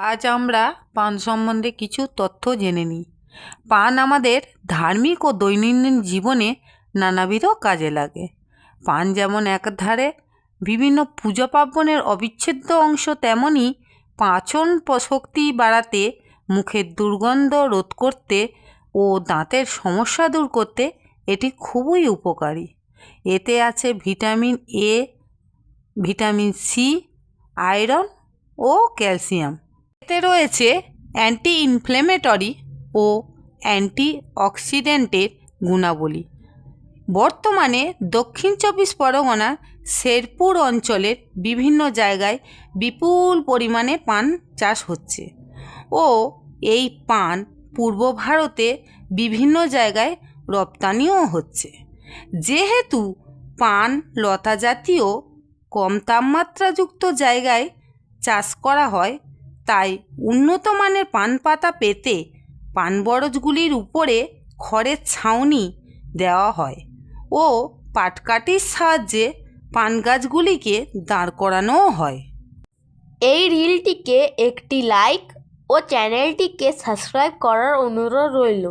আজ আমরা পান সম্বন্ধে কিছু তথ্য জেনে নিই। পান আমাদের ধার্মিক ও দৈনন্দিন জীবনে নানাবিধ কাজে লাগে। পান যেমন একধারে বিভিন্ন পূজা পার্বণের অবিচ্ছেদ্য অংশ, তেমনি পাচন শক্তি বাড়াতে, মুখের দুর্গন্ধ রোধ করতে ও দাঁতের সমস্যা দূর করতে এটি খুবই উপকারী। এতে আছে vitamin A, vitamin C, iron ও ক্যালসিয়াম। এতে রয়েছে অ্যান্টি ইনফ্ল্যামেটরি ও অ্যান্টিঅক্সিডেন্টের গুণাবলী। বর্তমানে দক্ষিণ চব্বিশ পরগনার শেরপুর অঞ্চলের বিভিন্ন জায়গায় বিপুল পরিমাণে পান চাষ হচ্ছে ও এই পান পূর্ব ভারতে বিভিন্ন জায়গায় রপ্তানিও হচ্ছে। যেহেতু পান লতা জাতীয় কম তাপমাত্রাযুক্ত জায়গায় চাষ করা হয়, তাই উন্নত মানের পান পাতা পেতে পান বরজগুলির উপরে খড়ের ছাউনি দেওয়া হয় ও পাটকাঠির সাহায্যে পান গাছগুলিকে দাঁড় করানোও হয়। এই রিলটিকে একটি লাইক ও চ্যানেলটিকে সাবস্ক্রাইব করার অনুরোধ রইল।